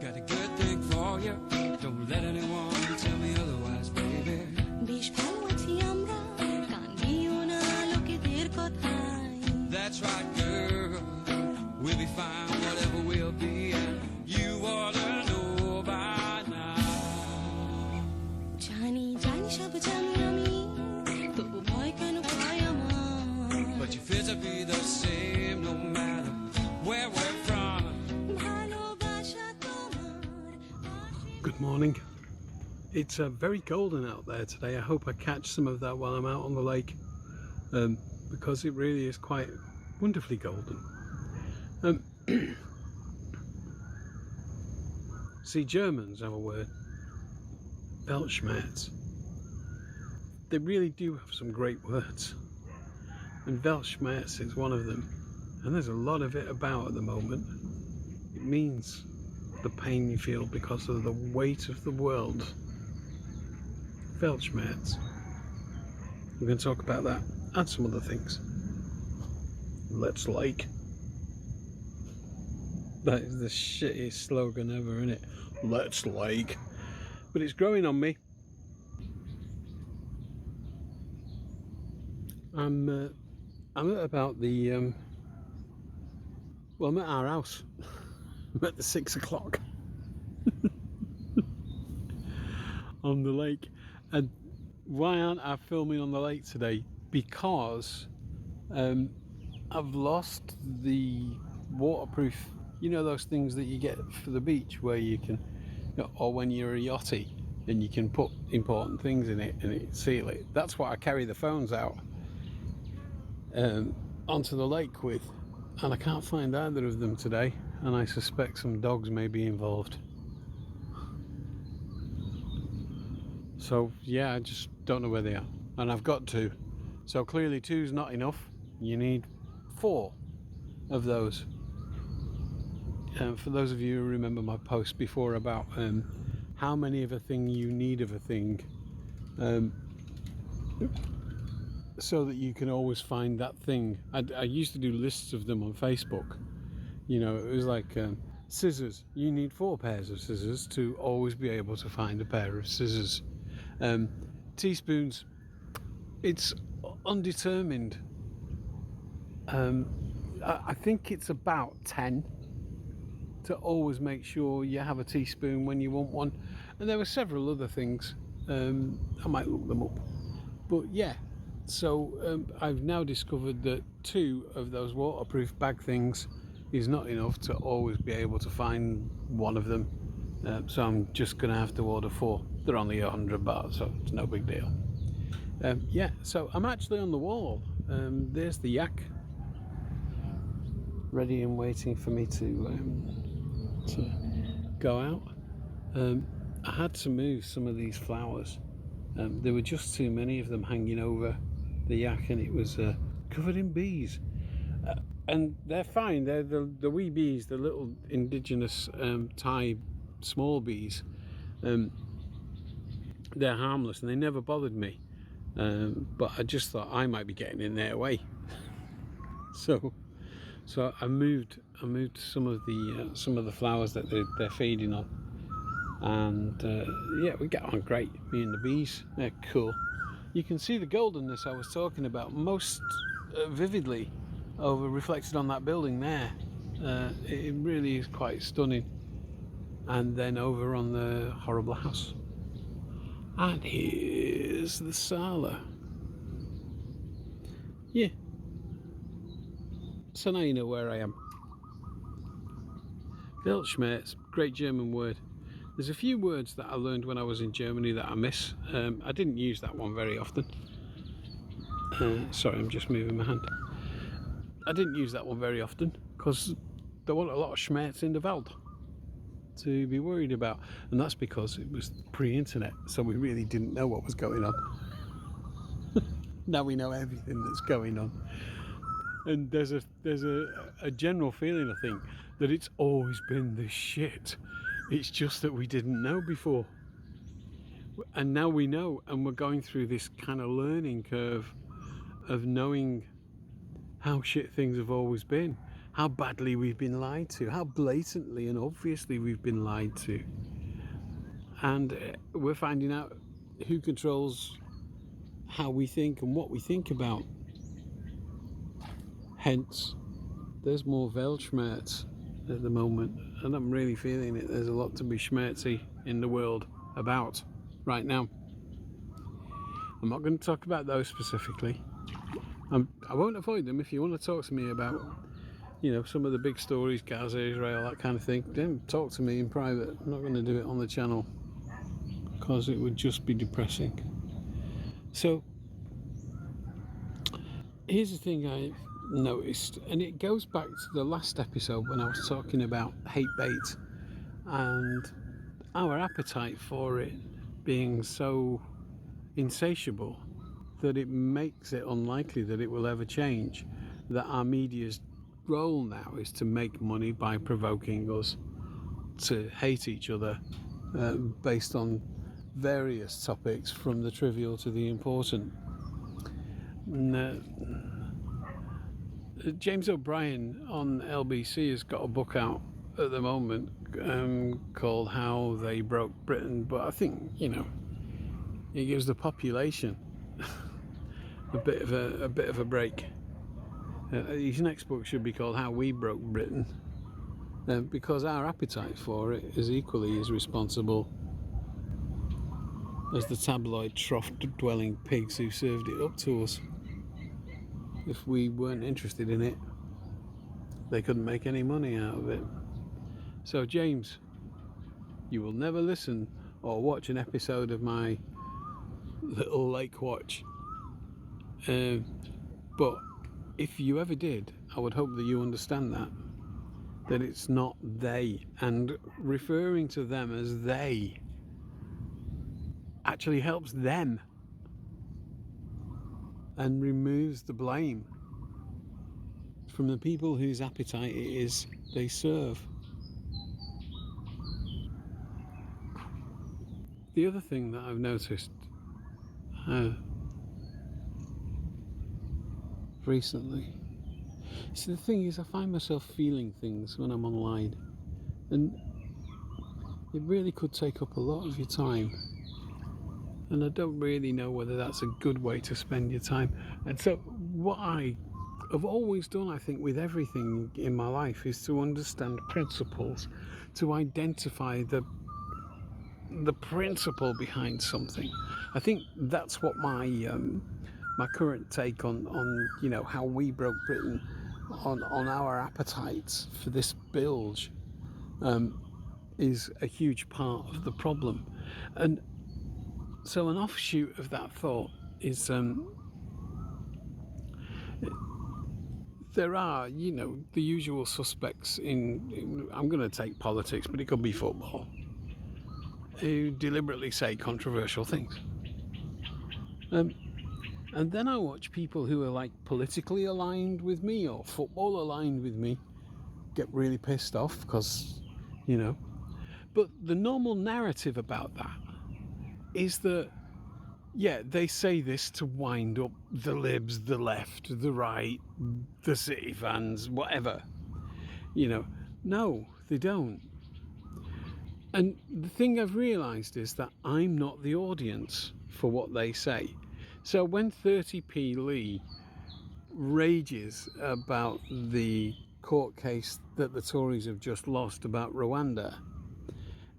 Got a good thing for you. Don't let anyone tell me otherwise, baby. That's right, girl. We'll be fine, whatever we'll be, and you ought to know by now. But your fears will be the same no matter where we're from. Good morning. It's very golden out there today. I hope I catch some of that while I'm out on the lake, because it really is quite wonderfully golden. See, Germans have a word, Weltschmerz. They really do have some great words, and Weltschmerz is one of them, and there's a lot of it about at the moment. It means the pain you feel because of the weight of the world. Weltschmerz. We're going to talk about that and some other things. Let's like. That is the shittiest slogan ever, isn't it? Let's like. But it's growing on me. I'm at about the well, I'm at our house. I'm at the 6 o'clock on the lake. And why aren't I filming on the lake today? Because I've lost the waterproof, you know, those things that you get for the beach where you can, or when you're a yachty and you can put important things in it and it seal it. That's what I carry the phones out onto the lake with, and I can't find either of them today, and I suspect some dogs may be involved. So yeah, I just don't know where they are, and I've got two. So clearly two's not enough. You need 4 of those. For those of you who remember my post before about how many of a thing you need of a thing, so that you can always find that thing. I used to do lists of them on Facebook. You know, it was like scissors. You need 4 pairs of scissors to always be able to find a pair of scissors. Teaspoons, it's undetermined. I think it's about 10 to always make sure you have a teaspoon when you want one. And there were several other things. I might look them up. But yeah, so I've now discovered that 2 of those waterproof bag things is not enough to always be able to find one of them. So I'm just going to have to order 4. They're only 100 baht, so it's no big deal. Yeah, so I'm actually on the wall. There's the yak, ready and waiting for me to go out. I had to move some of these flowers. There were just too many of them hanging over the yak, and it was covered in bees. And they're fine. They're the wee bees, the little indigenous Thai small bees. They're harmless and they never bothered me. But I just thought I might be getting in their way. So I moved some of the flowers that they're feeding on, and yeah, we get on great. Me and the bees, they're cool. You can see the goldenness I was talking about most vividly over reflected on that building there. It really is quite stunning. And then over on the horrible house. And here's the Sala. Yeah. So now you know where I am. Weltschmerz, great German word. There's a few words that I learned when I was in Germany that I miss. I didn't use that one very often. Sorry, I'm just moving my hand. I didn't use that one very often because there wasn't a lot of Schmerz in the Welt to be worried about, and that's because it was pre-internet, so we really didn't know what was going on. Now we know everything that's going on, and there's a general feeling, I think, that it's always been this shit. It's just that we didn't know before, and now we know, and we're going through this kind of learning curve of knowing how shit things have always been. how badly we've been lied to, how blatantly and obviously we've been lied to. And we're finding out who controls how we think and what we think about. Hence, there's more Weltschmerz at the moment, and I'm really feeling it. There's a lot to be schmerzy in the world about right now. I'm not going to talk about those specifically. I won't avoid them. If you want to talk to me about, some of the big stories, Gaza, Israel, that kind of thing, then talk to me in private. I'm not going to do it on the channel because it would just be depressing. So, here's the thing I noticed, and it goes back to the last episode when I was talking about hate bait and our appetite for it being so insatiable that it makes it unlikely that it will ever change, that our media's role now is to make money by provoking us to hate each other based on various topics, from the trivial to the important. James O'Brien on LBC has got a book out at the moment called How They Broke Britain, but I think it gives the population a bit of a break. His next book should be called How We Broke Britain, because our appetite for it is equally as responsible as the tabloid trough-dwelling pigs who served it up to us. If we weren't interested in it, they couldn't make any money out of it. So James, you will never listen or watch an episode of my little Lake Watch. But if you ever did, I would hope that you understand that it's not they, and referring to them as they actually helps them and removes the blame from the people whose appetite it is they serve. The other thing that I've noticed recently, so the thing is, I find myself feeling things when I'm online, and it really could take up a lot of your time, and I don't really know whether that's a good way to spend your time. And so what I have always done, I think, with everything in my life is to understand principles, to identify the principle behind something. I think that's what my current take on how we broke Britain, on our appetites for this bilge, is a huge part of the problem. And so an offshoot of that thought is there are the usual suspects in I'm going to take politics, but it could be football, who deliberately say controversial things. And then I watch people who are like politically aligned with me or football aligned with me get really pissed off because, But the normal narrative about that is that, they say this to wind up the libs, the left, the right, the City fans, whatever. No, they don't. And the thing I've realised is that I'm not the audience for what they say. So when 30p Lee rages about the court case that the Tories have just lost about Rwanda,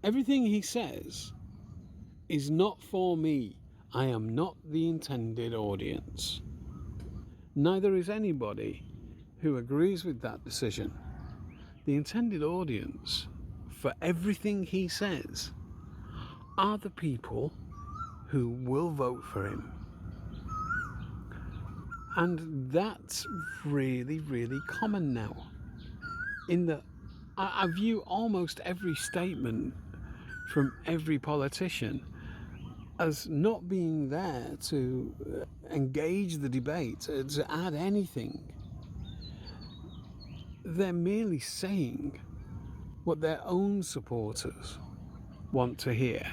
everything he says is not for me. I am not the intended audience. Neither is anybody who agrees with that decision. The intended audience for everything he says are the people who will vote for him. And that's really, really common now. In that I view almost every statement from every politician as not being there to engage the debate, to add anything. They're merely saying what their own supporters want to hear.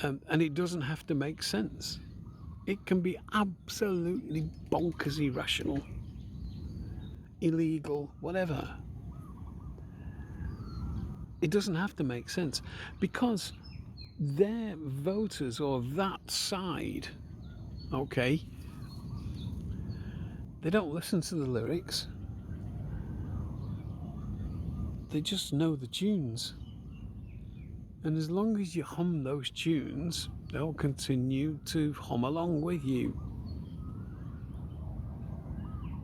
And it doesn't have to make sense. It can be absolutely bonkers irrational. illegal, whatever. It doesn't have to make sense because their voters or that side, okay, they don't listen to the lyrics. They just know the tunes. And as long as you hum those tunes, they'll continue to hum along with you.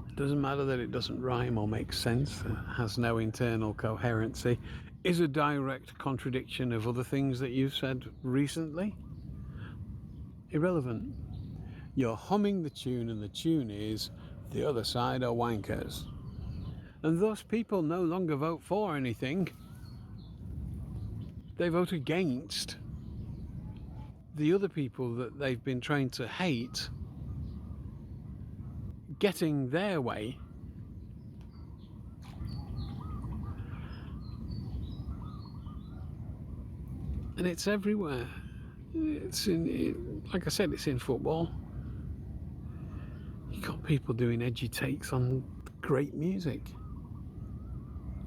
It doesn't matter that it doesn't rhyme or make sense, it has no internal coherency, is a direct contradiction of other things that you've said recently. Irrelevant. You're humming the tune, and the tune is the other side are wankers. And those people no longer vote for anything. They vote against the other people that they've been trained to hate getting their way. And it's everywhere. It's like I said, it's in football. You got people doing edgy takes on great music.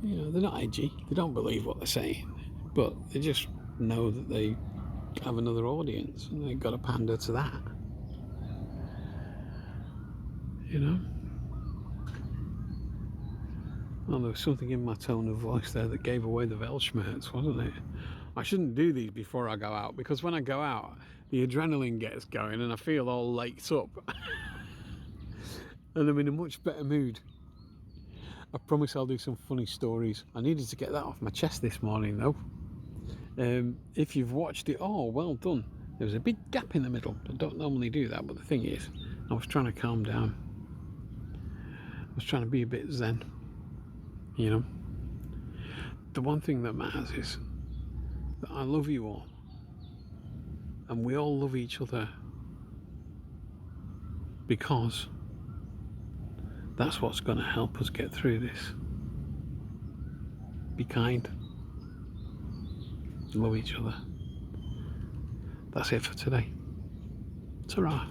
You know, they're not edgy. They don't believe what they're saying, but they just know that they have another audience, and they've got to pander to that. You know. Well, there was something in my tone of voice there that gave away the Weltschmerz, wasn't it? I shouldn't do these before I go out, because when I go out, the adrenaline gets going and I feel all laked up. And I'm in a much better mood. I promise I'll do some funny stories. I needed to get that off my chest this morning, though. If you've watched it all, well done. There was a big gap in the middle. I don't normally do that, but the thing is, I was trying to calm down. I was trying to be a bit zen. You know, the one thing that matters is that I love you all, and we all love each other, because that's what's going to help us get through this. Be kind, love each other. That's it for today. Ta-ra.